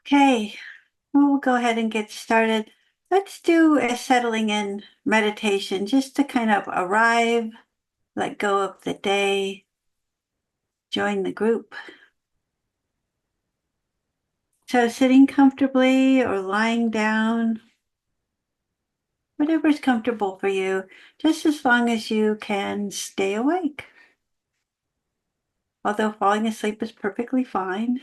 Okay, we'll go ahead and get started. Let's do a settling in meditation just to kind of arrive, let go of the day, join the group. So, sitting comfortably or lying down, whatever's comfortable for you, just as long as you can stay awake. Although falling asleep is perfectly fine,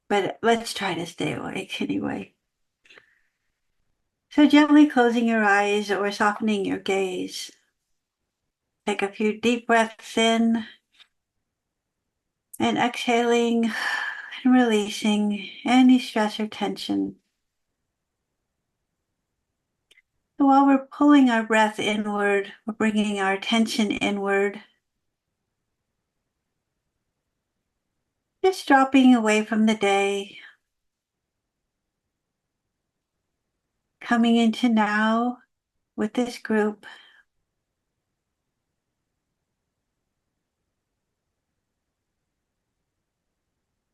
but let's try to stay awake anyway. So, gently closing your eyes or softening your gaze. Take a few deep breaths in and exhaling and releasing any stress or tension. So while we're pulling our breath inward, we're bringing our attention inward, just dropping away from the day, coming into now with this group.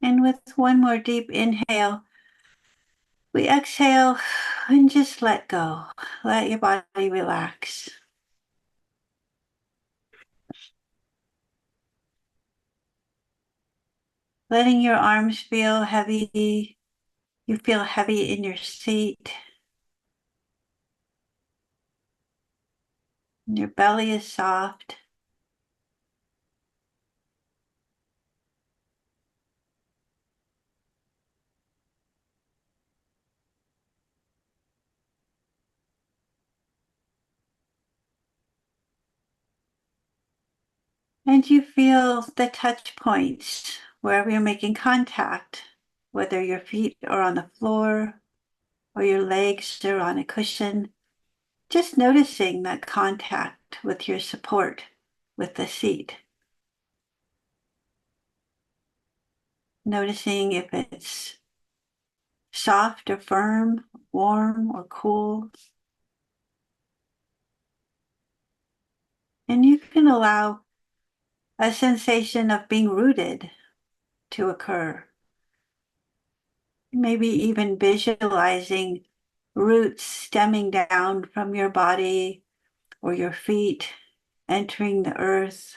And with one more deep inhale, we exhale and just let go. Let your body relax. Letting your arms feel heavy. You feel heavy in your seat. Your belly is soft. And you feel the touch points wherever you're making contact, whether your feet are on the floor or your legs are on a cushion. Just noticing that contact with your support with the seat. Noticing if it's soft or firm, warm or cool. And you can allow a sensation of being rooted to occur. Maybe even visualizing roots stemming down from your body or your feet entering the earth,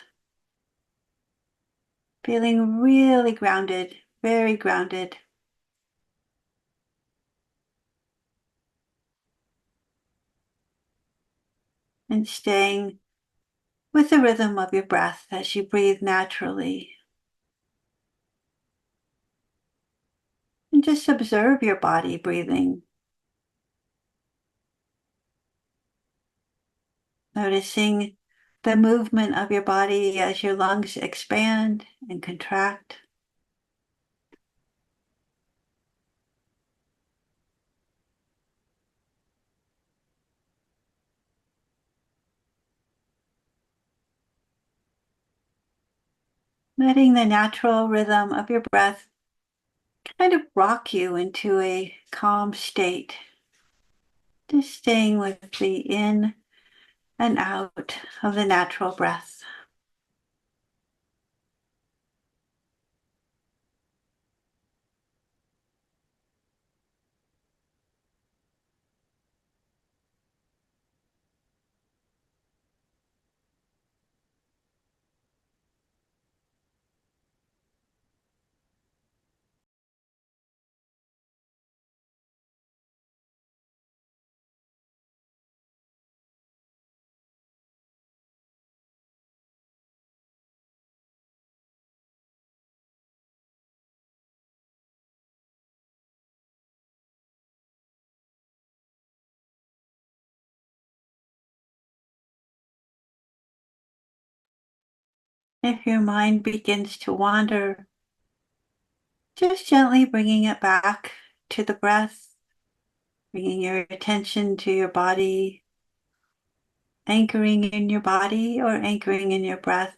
feeling really grounded, very grounded, and staying with the rhythm of your breath as you breathe naturally. And just observe your body breathing, noticing the movement of your body as your lungs expand and contract. Letting the natural rhythm of your breath kind of rock you into a calm state. Just staying with the in and out of the natural breath. If your mind begins to wander, just gently bringing it back to the breath, bringing your attention to your body, anchoring in your body or anchoring in your breath.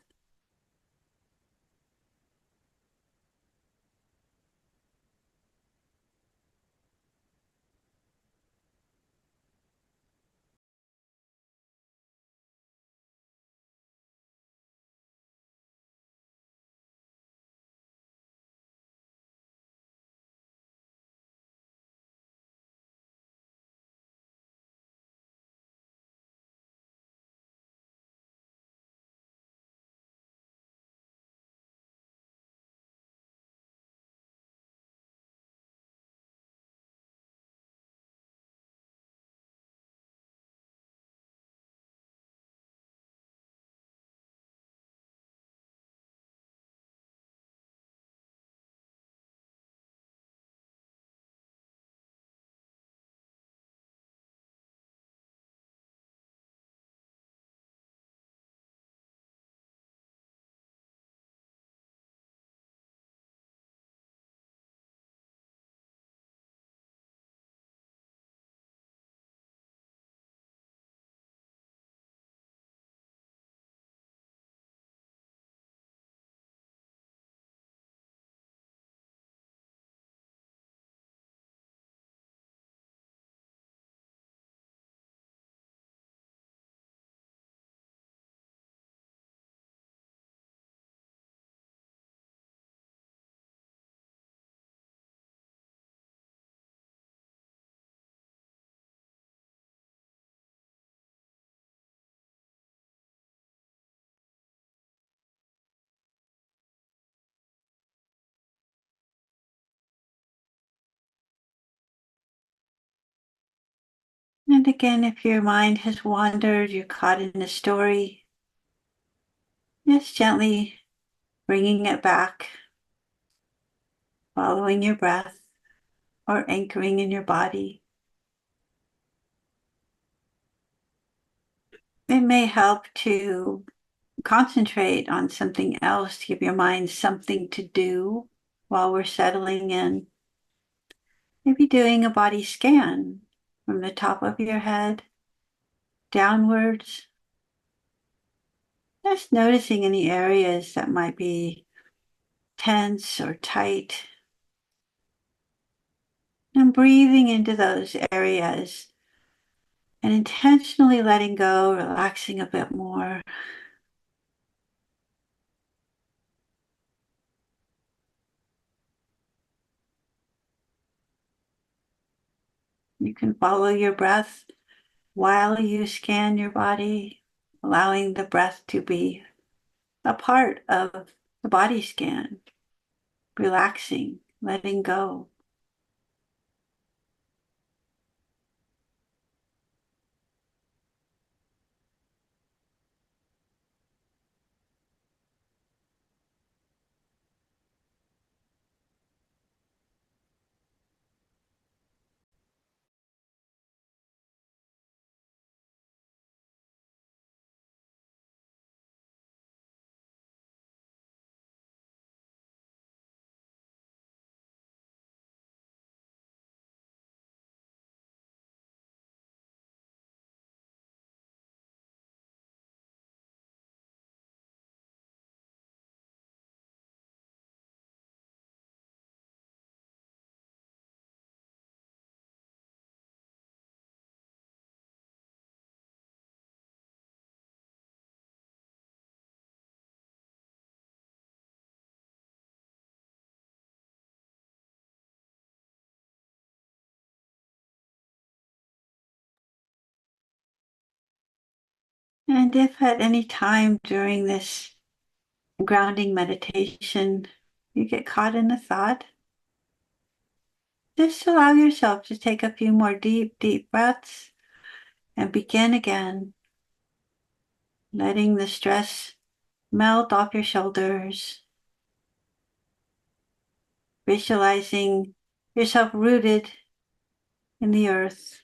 And again, if your mind has wandered, you're caught in a story, just gently bringing it back, following your breath or anchoring in your body. It may help to concentrate on something else to give your mind something to do while we're settling in. Maybe doing a body scan from the top of your head downwards, just noticing any areas that might be tense or tight, and breathing into those areas and intentionally letting go, relaxing a bit more. You can follow your breath while you scan your body, allowing the breath to be a part of the body scan, relaxing, letting go. And if at any time during this grounding meditation you get caught in a thought, just allow yourself to take a few more deep, deep breaths and begin again, letting the stress melt off your shoulders, visualizing yourself rooted in the earth.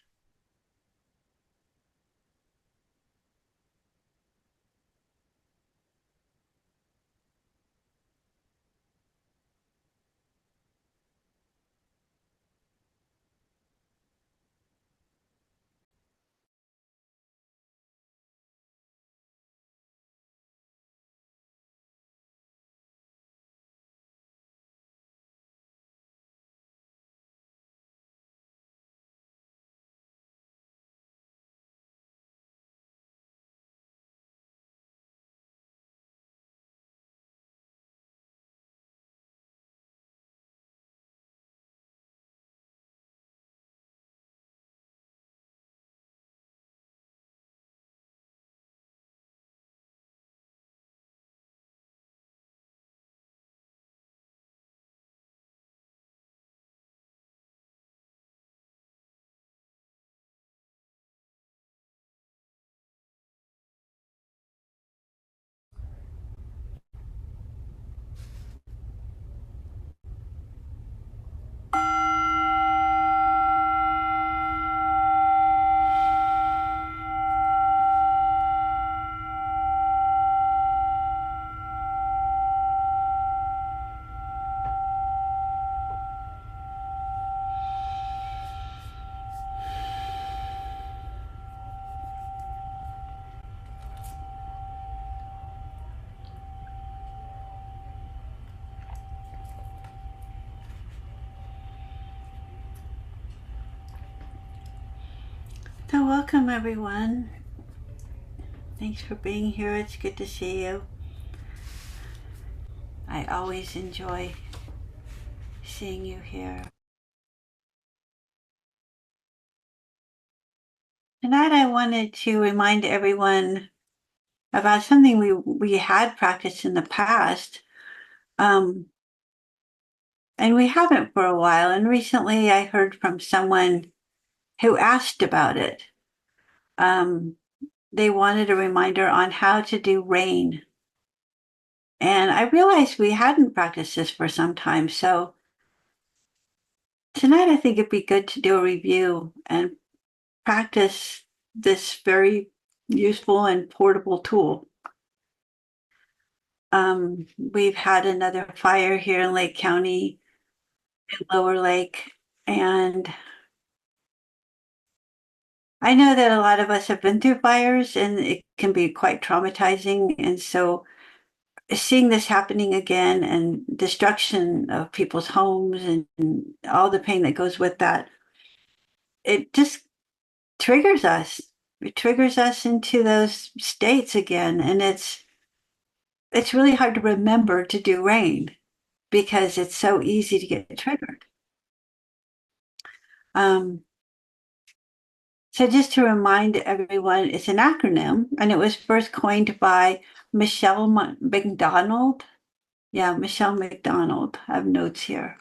So welcome everyone. Thanks for being here. It's good to see you. I always enjoy seeing you here. Tonight I wanted to remind everyone about something we had practiced in the past. And we haven't for a while. And recently I heard from someone who asked about it. Um, they wanted a reminder on how to do R.A.I.N. And I realized we hadn't practiced this for some time. So tonight I think it'd be good to do a review and practice this very useful and portable tool. We've had another fire here in Lake County, in Lower Lake, and I know that a lot of us have been through fires and it can be quite traumatizing. And so seeing this happening again and destruction of people's homes and all the pain that goes with that, it just triggers us. It triggers us into those states again. And it's really hard to remember to do R.A.I.N because it's so easy to get triggered. Um, so just to remind everyone, it's an acronym and it was first coined by Michelle McDonald. Yeah, Michelle McDonald. I have notes here.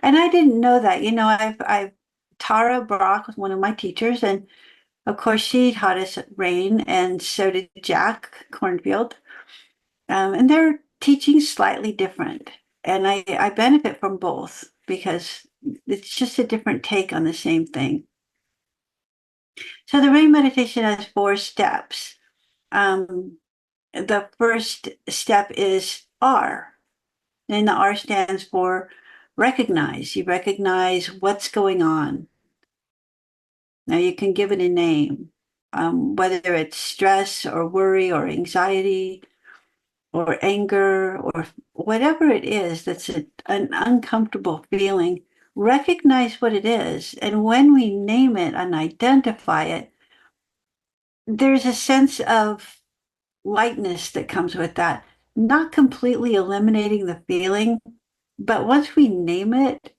And I didn't know that. I've Tara Brock was one of my teachers, and of course she taught us R.A.I.N, and so did Jack Cornfield. And they're teaching slightly different. And I benefit from both because it's just a different take on the same thing. So the R.A.I.N meditation has 4 steps. The first step is R, and the R stands for recognize. You recognize what's going on. Now you can give it a name, whether it's stress or worry or anxiety or anger or whatever it is that's an uncomfortable feeling. Recognize what it is. And when we name it and identify it, there's a sense of lightness that comes with that, not completely eliminating the feeling, but once we name it,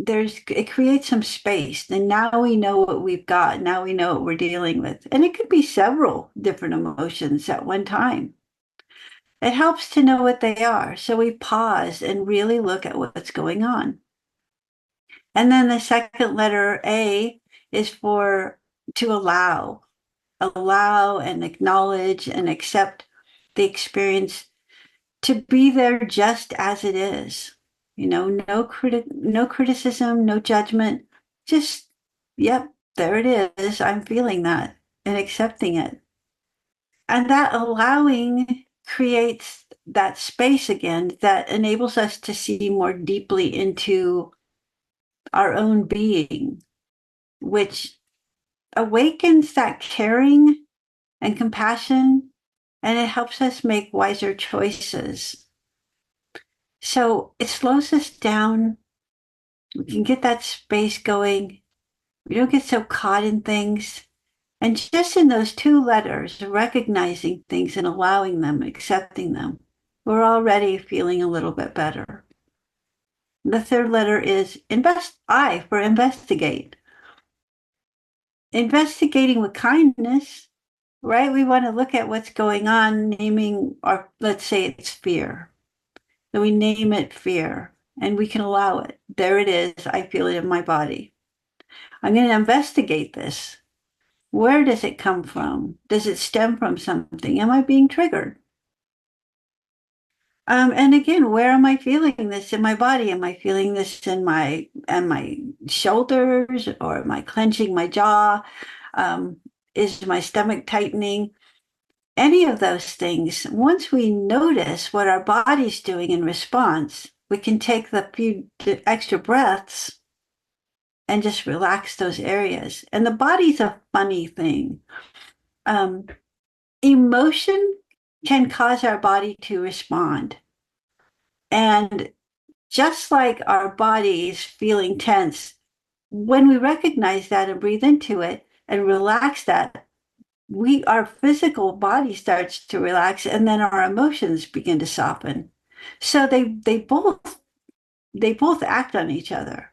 it creates some space. And now we know what we've got. Now we know what we're dealing with. And it could be several different emotions at one time. It helps to know what they are. So we pause and really look at what's going on. And then the second letter A is for to allow and acknowledge and accept the experience, to be there just as it is. No criticism, no judgment, just, yep, there it is. I'm feeling that and accepting it. And that allowing creates that space again that enables us to see more deeply into our own being, which awakens that caring and compassion, and it helps us make wiser choices. So it slows us down. We can get that space going. We don't get so caught in things. And just in those 2 letters, recognizing things and allowing them, accepting them, we're already feeling a little bit better. The third letter is I for investigate. Investigating with kindness, right? We want to look at what's going on, naming our, let's say it's fear. So we name it fear and we can allow it. There it is. I feel it in my body. I'm going to investigate this. Where does it come from? Does it stem from something? Am I being triggered? And again, where am I feeling this in my body? Am I feeling this in my shoulders, or am I clenching my jaw? Is my stomach tightening? Any of those things. Once we notice what our body's doing in response, we can take the few extra breaths and just relax those areas. And the body's a funny thing. Emotion can cause our body to respond. And just like our bodies feeling tense, when we recognize that and breathe into it and relax that, our physical body starts to relax, and then our emotions begin to soften. So they both act on each other.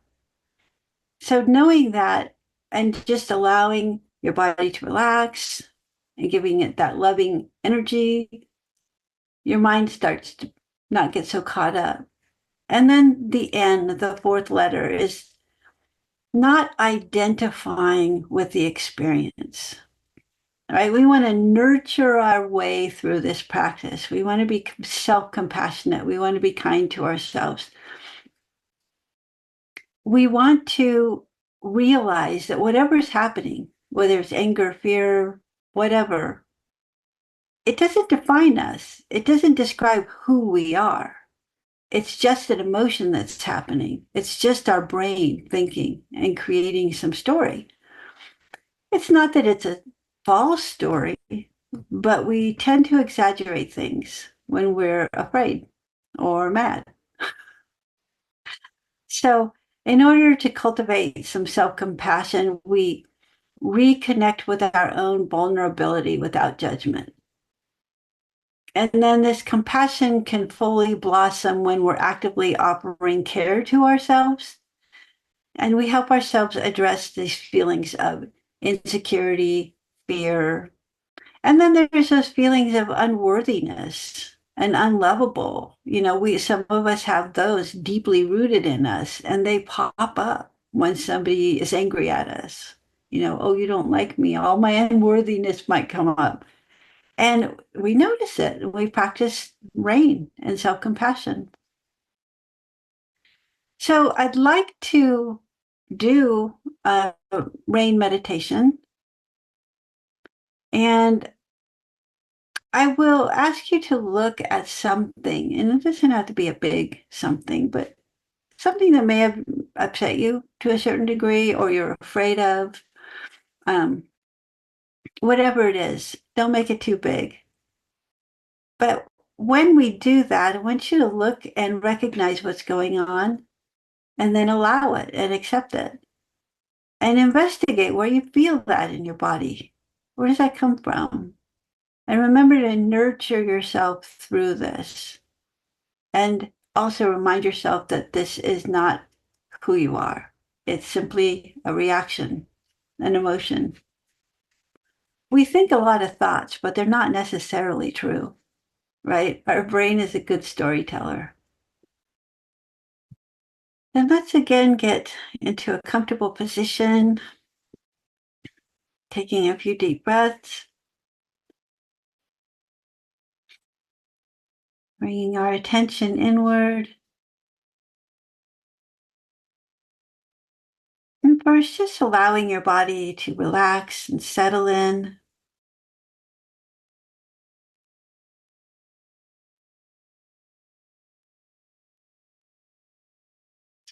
So knowing that and just allowing your body to relax and giving it that loving energy, your mind starts to not get so caught up. And then the N, the fourth letter, is not identifying with the experience. right? We want to nurture our way through this practice. We want to be self-compassionate. We want to be kind to ourselves. We want to realize that whatever's happening, whether it's anger, fear, whatever, it doesn't define us. It doesn't describe who we are. It's just an emotion that's happening. It's just our brain thinking and creating some story. It's not that it's a false story, but we tend to exaggerate things when we're afraid or mad. So, in order to cultivate some self compassion, we reconnect with our own vulnerability without judgment. And then this compassion can fully blossom when we're actively offering care to ourselves. And we help ourselves address these feelings of insecurity, fear. And then there's those feelings of unworthiness and unlovable. Some of us have those deeply rooted in us, and they pop up when somebody is angry at us. Oh, you don't like me. All my unworthiness might come up. And we notice it, and we practice R.A.I.N and self-compassion. So I'd like to do a R.A.I.N meditation, and I will ask you to look at something, and it doesn't have to be a big something, but something that may have upset you to a certain degree or you're afraid of. Um, Whatever it is, don't make it too big. But when we do that, I want you to look and recognize what's going on and then allow it and accept it and investigate where you feel that in your body. Where does that come from? And remember to nurture yourself through this. And also remind yourself that this is not who you are. It's simply a reaction, an emotion. We think a lot of thoughts, but they're not necessarily true, right? Our brain is a good storyteller. And let's again get into a comfortable position, taking a few deep breaths, bringing our attention inward. And first, just allowing your body to relax and settle in.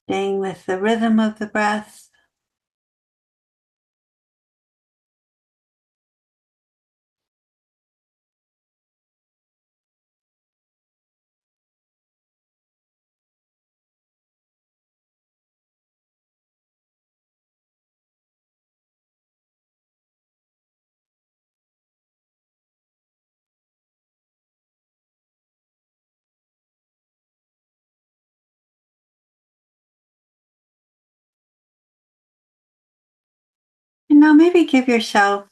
Staying with the rhythm of the breath. And now maybe give yourself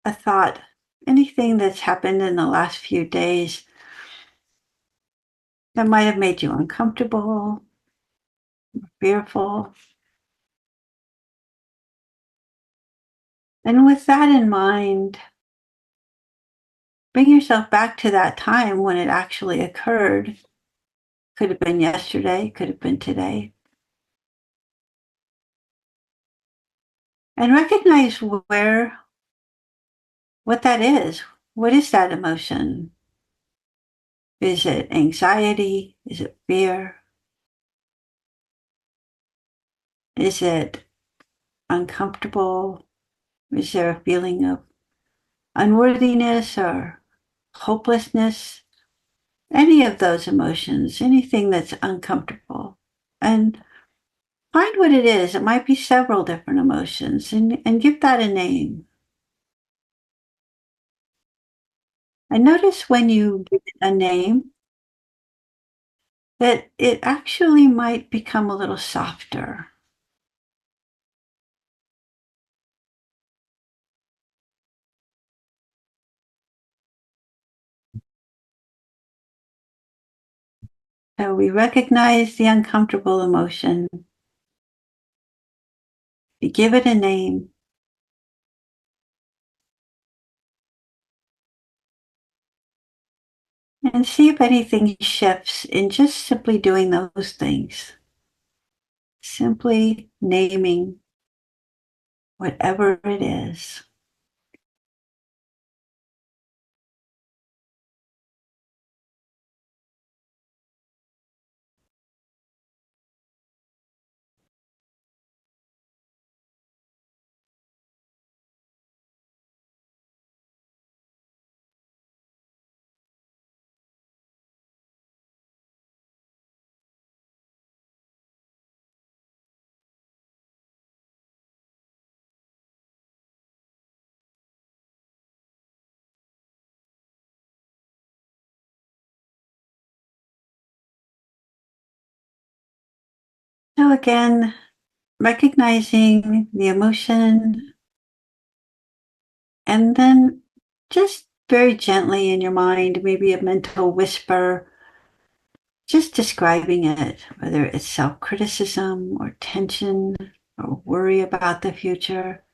a thought, anything that's happened in the last few days that might have made you uncomfortable, fearful. And with that in mind, bring yourself back to that time when it actually occurred. Could have been yesterday, could have been today. And recognize what that is. What is that emotion? Is it anxiety? Is it fear? Is it uncomfortable? Is there a feeling of unworthiness or hopelessness? Any of those emotions, anything that's uncomfortable. And find what it is. It might be several different emotions, and give that a name. And notice when you give it a name that it actually might become a little softer. So we recognize the uncomfortable emotion, we give it a name, And see if anything shifts in just simply doing those things. Simply naming whatever it is. So again, recognizing the emotion and then just very gently in your mind, maybe a mental whisper, just describing it, whether it's self criticism or tension or worry about the future.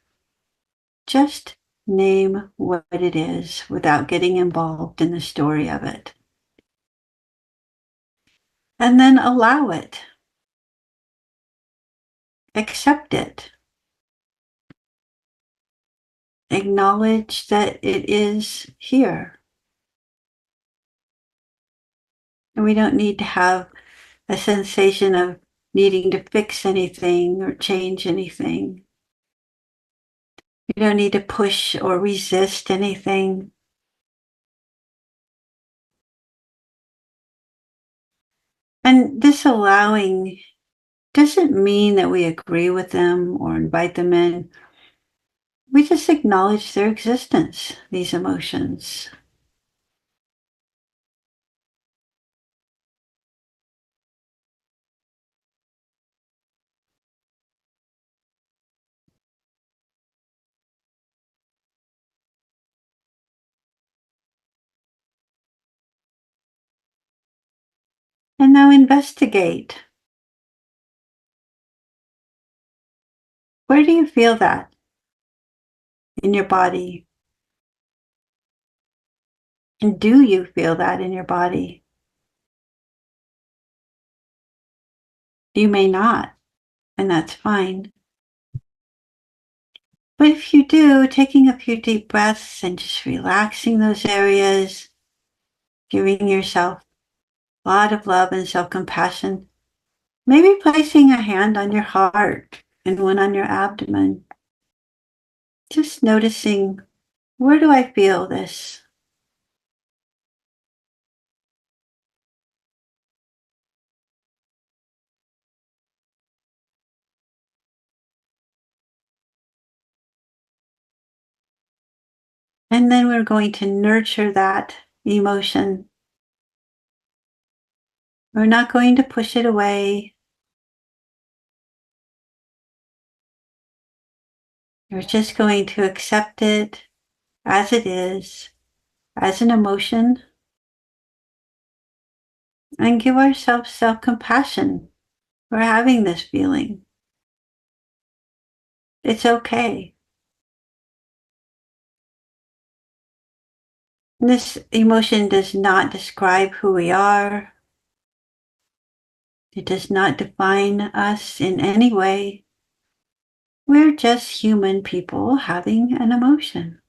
Just name what it is without getting involved in the story of it. And then allow it, accept it, acknowledge that it is here. And we don't need to have a sensation of needing to fix anything or change anything. You don't need to push or resist anything. And this allowing doesn't mean that we agree with them or invite them in. We just acknowledge their existence, these emotions. And now investigate. Where do you feel that in your body? And do you feel that in your body? You may not, and that's fine. But if you do, taking a few deep breaths and just relaxing those areas, giving yourself a lot of love and self-compassion, maybe placing a hand on your heart and one on your abdomen, just noticing, where do I feel this? And then we're going to nurture that emotion. We're not going to push it away. We're just going to accept it as it is, as an emotion, and give ourselves self-compassion for having this feeling. It's okay. This emotion does not describe who we are. It does not define us in any way. We're just human people having an emotion.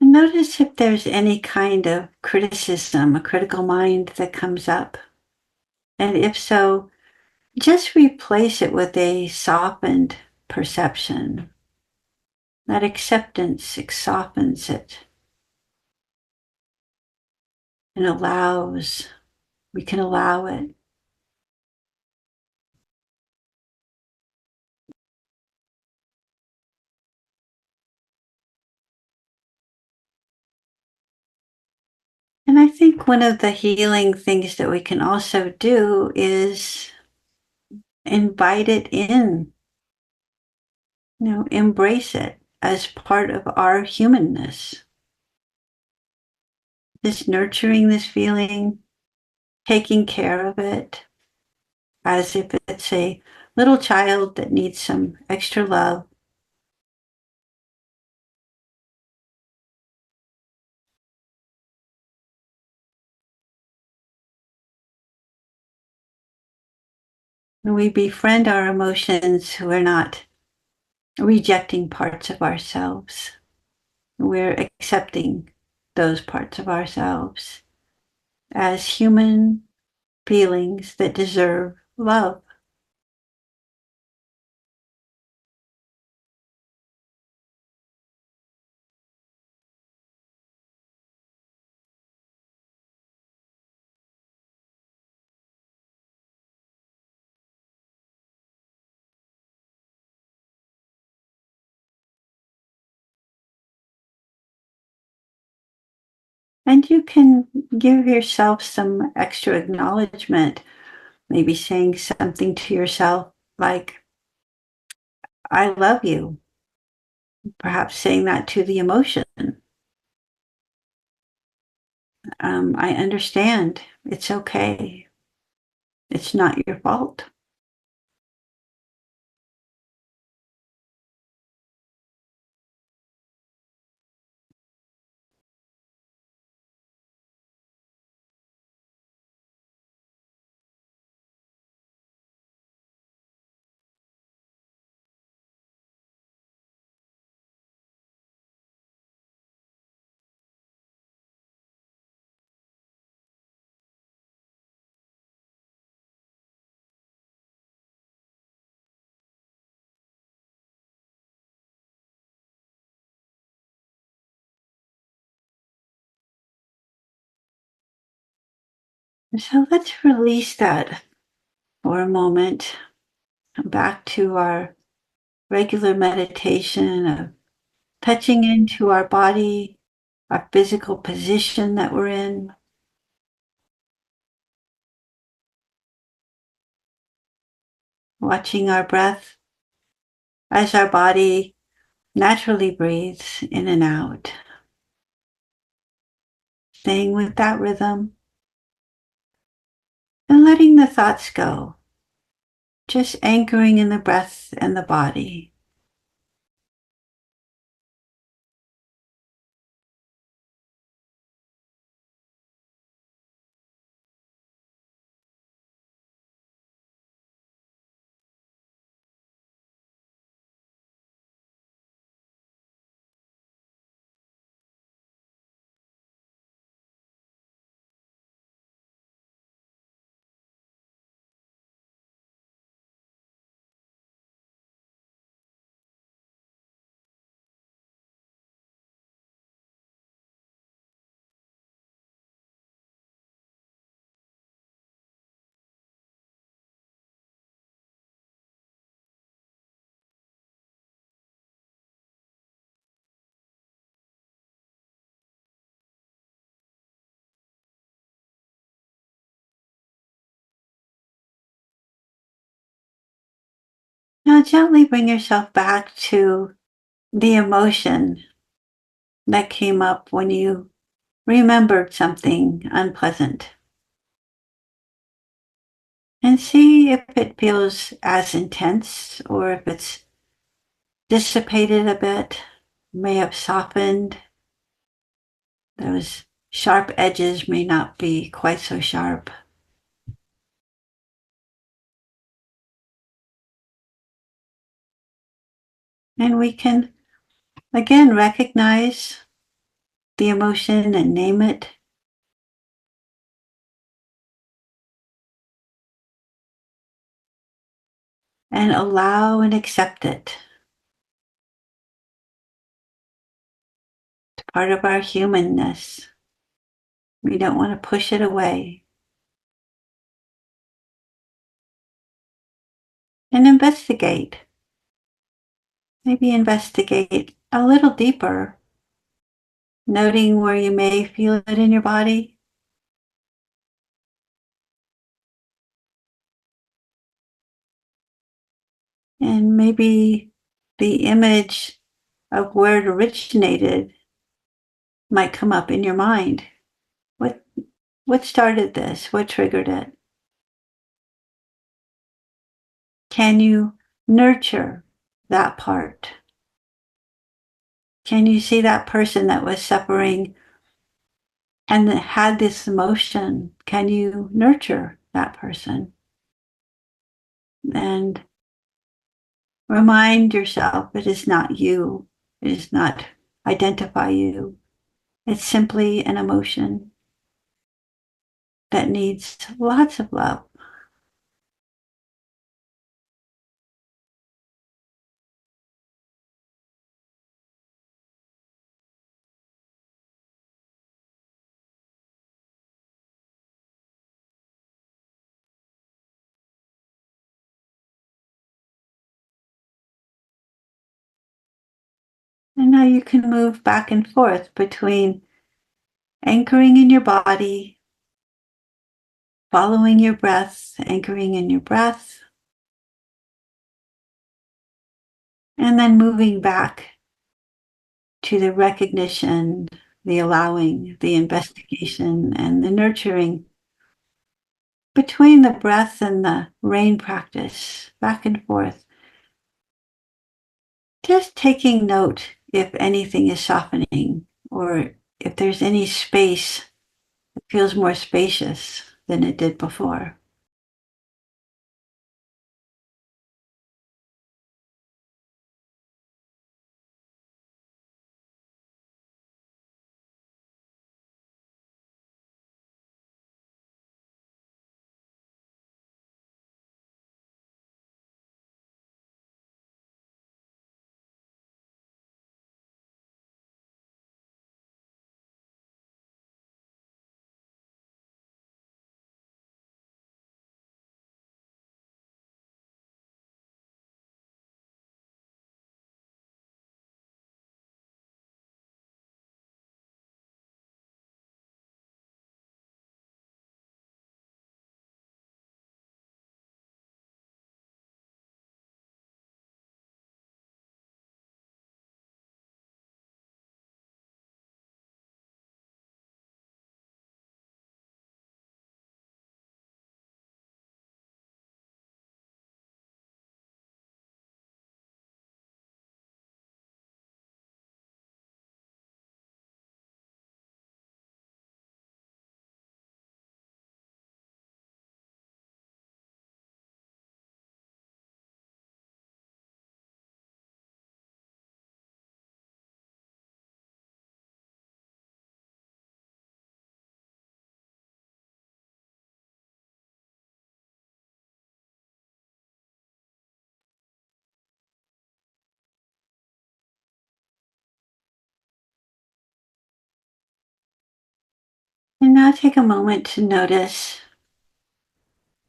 And notice if there's any kind of criticism, a critical mind that comes up. And if so, just replace it with a softened perception. That acceptance softens it and allows, we can allow it. And I think one of the healing things that we can also do is invite it in, embrace it as part of our humanness. Just nurturing this feeling, taking care of it as if it's a little child that needs some extra love. And we befriend our emotions. We're not rejecting parts of ourselves. We're accepting those parts of ourselves as human feelings that deserve love. And you can give yourself some extra acknowledgement, maybe saying something to yourself like, I love you. Perhaps saying that to the emotion. I understand. It's okay. It's not your fault. So let's release that for a moment. Come back to our regular meditation of touching into our body, our physical position that we're in, watching our breath as our body naturally breathes in and out, staying with that rhythm and letting the thoughts go, just anchoring in the breath and the body. Now gently bring yourself back to the emotion that came up when you remembered something unpleasant. And see if it feels as intense or if it's dissipated a bit, may have softened. Those sharp edges may not be quite so sharp. And we can again recognize the emotion and name it and allow and accept it. It's part of our humanness. We don't want to push it away. And investigate. Maybe investigate a little deeper, noting where you may feel it in your body. And maybe the image of where it originated might come up in your mind. What what started this? What triggered it? Can you nurture that part? Can you see that person that was suffering and that had this emotion? Can you nurture that person? And remind yourself it is not you. It does not identify you. It's simply an emotion that needs lots of love. And now you can move back and forth between anchoring in your body, following your breath, anchoring in your breath, and then moving back to the recognition, the allowing, the investigation, and the nurturing between the breath and the R.A.I.N practice, back and forth. Just taking note if anything is softening or if there's any space that feels more spacious than it did before. And now take a moment to notice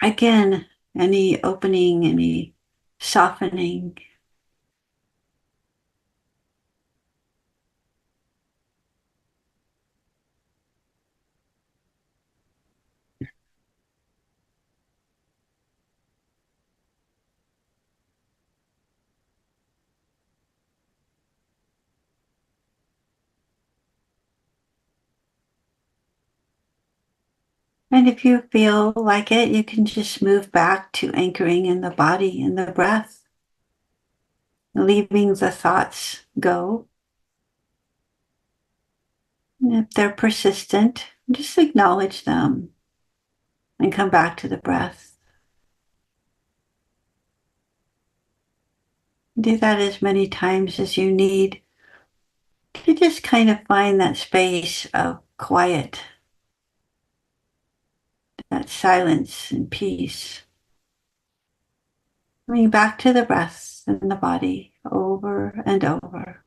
again any opening, any softening. And if you feel like it, you can just move back to anchoring in the body and the breath, leaving the thoughts go. And if they're persistent, just acknowledge them and come back to the breath. Do that as many times as you need to just kind of find that space of quiet, that silence and peace. Coming back to the breath and the body over and over.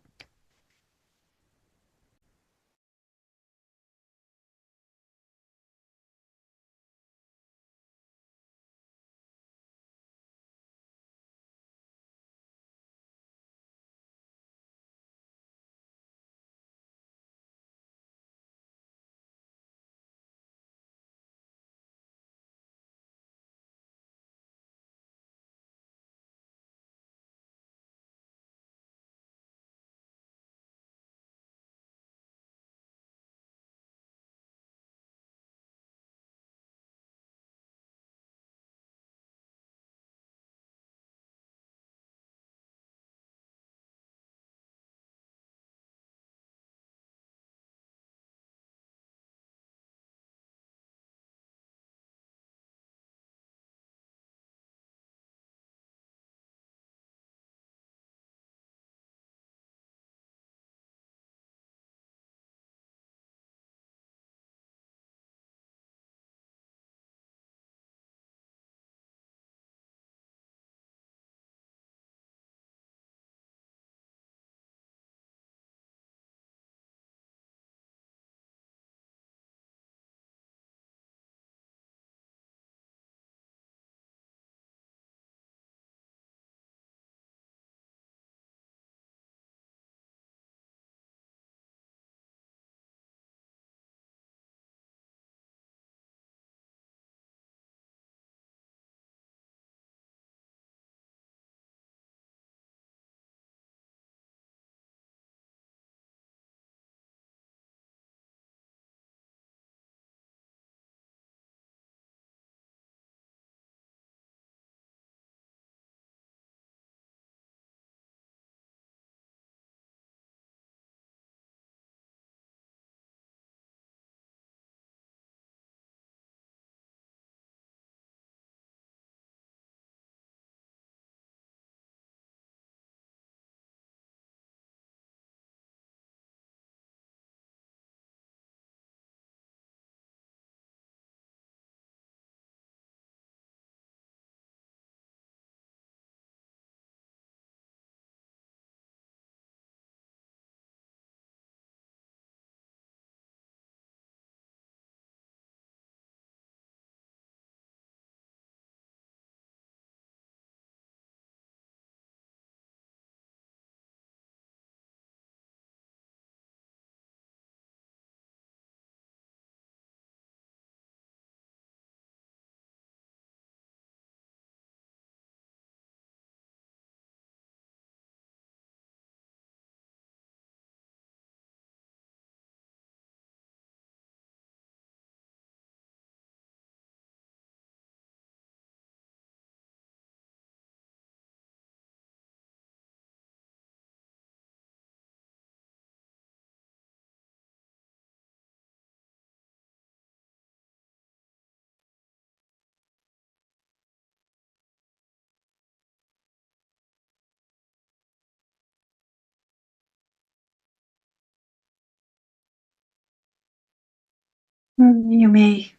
You may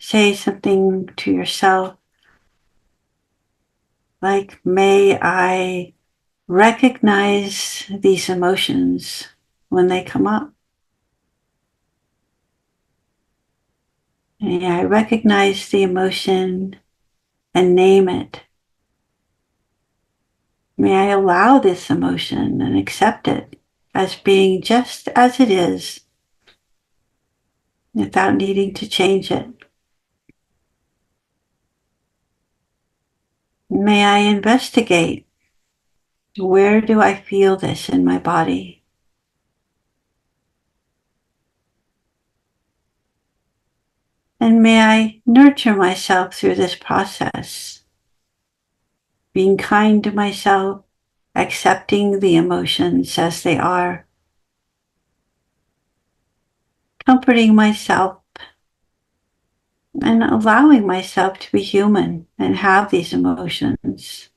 say something to yourself like, may I recognize these emotions when they come up. May I recognize the emotion and name it. May I allow this emotion and accept it as being just as it is without needing to change it. May I investigate, where do I feel this in my body? And may I nurture myself through this process, being kind to myself, accepting the emotions as they are, comforting myself, and allowing myself to be human and have these emotions.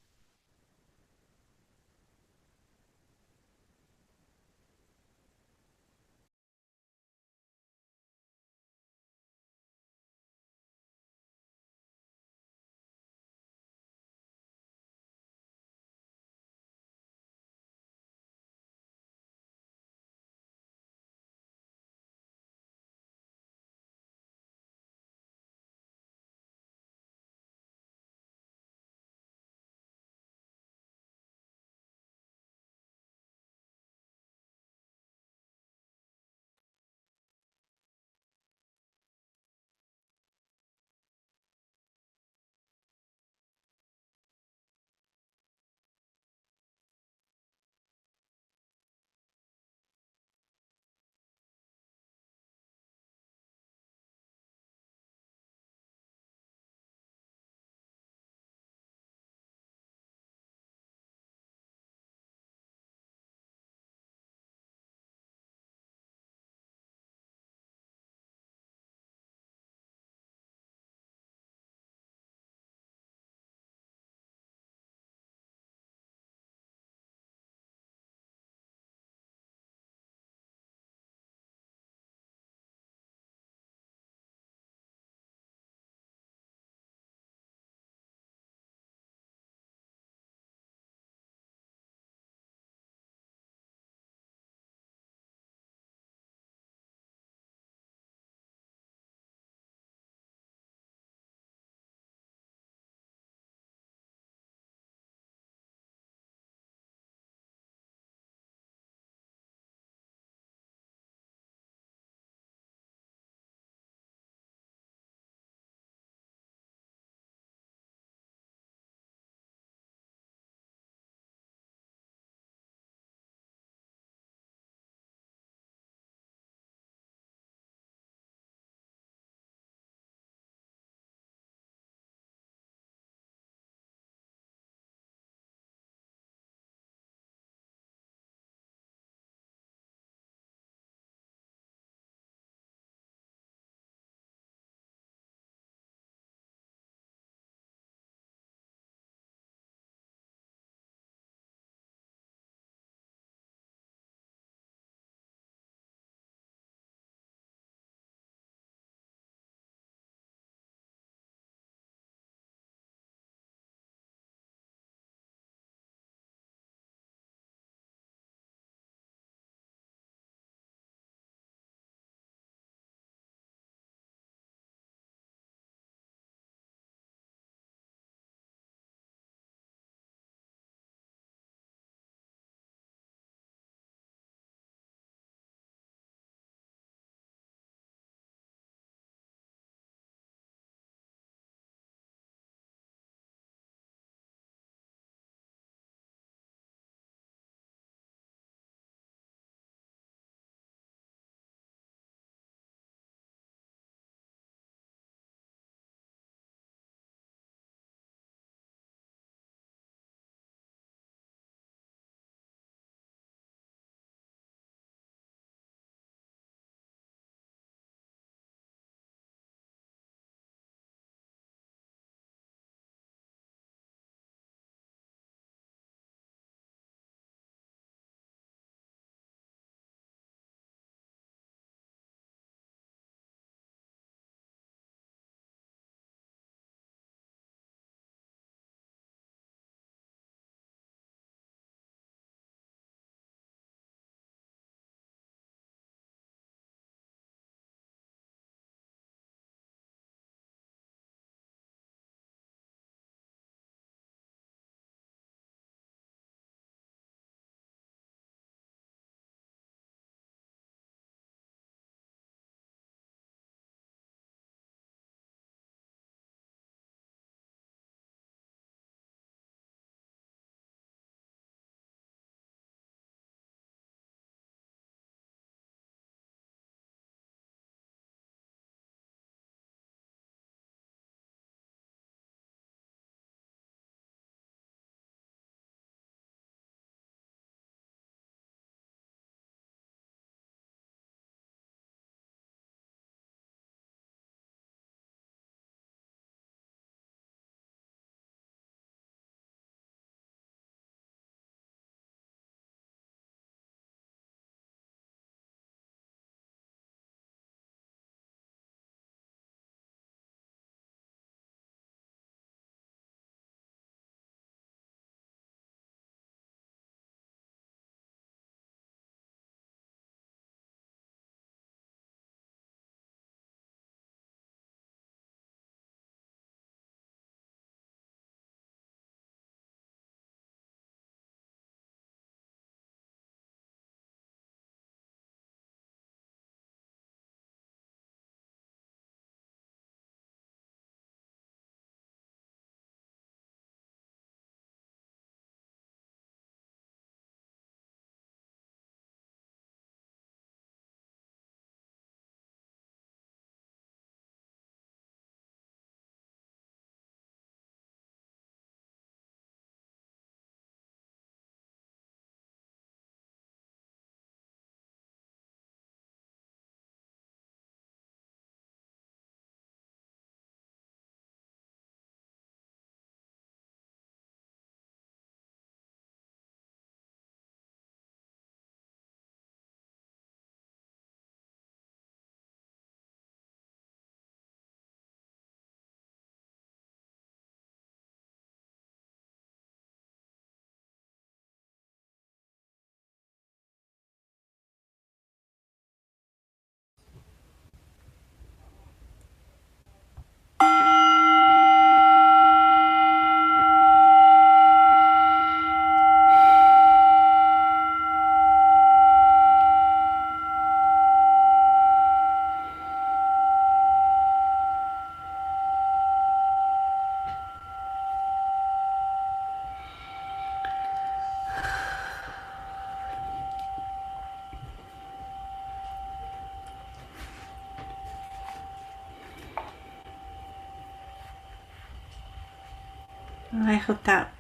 I hope that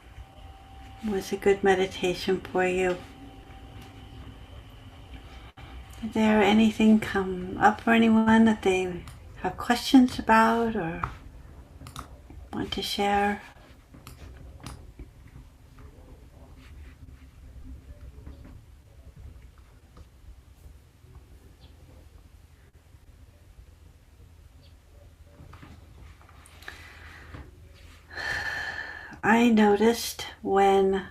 was a good meditation for you. Is there anything come up for anyone that they have questions about or want to share? I noticed when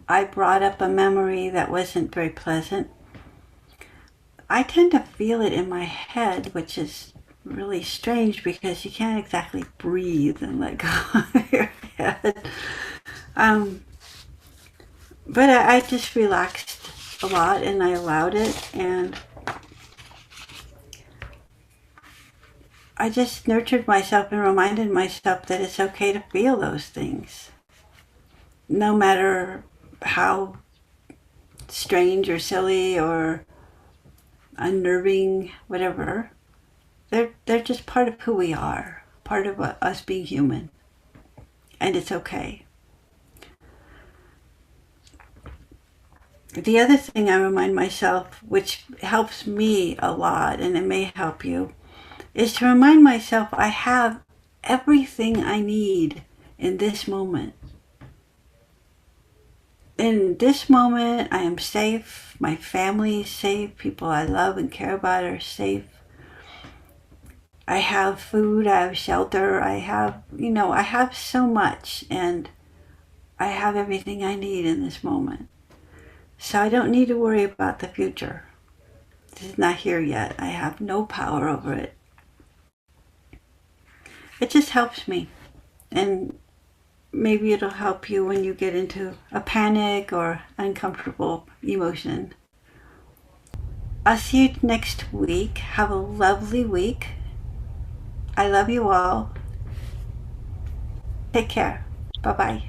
I brought up a memory that wasn't very pleasant, I tend to feel it in my head, which is really strange because you can't exactly breathe and let go of your head. Um, but I just relaxed a lot and I allowed it, and I just nurtured myself and reminded myself that it's okay to feel those things, no matter how strange or silly or unnerving, whatever. They're just part of who we are, part of us being human, and it's okay. The other thing I remind myself, which helps me a lot, and it may help you, is to remind myself I have everything I need in this moment. In this moment, I am safe. My family is safe. People I love and care about are safe. I have food. I have shelter. I have so much, and I have everything I need in this moment. So I don't need to worry about the future. This is not here yet. I have no power over it. It just helps me. And maybe it'll help you when you get into a panic or uncomfortable emotion. I'll see you next week. Have a lovely week. I love you all. Take care. Bye bye.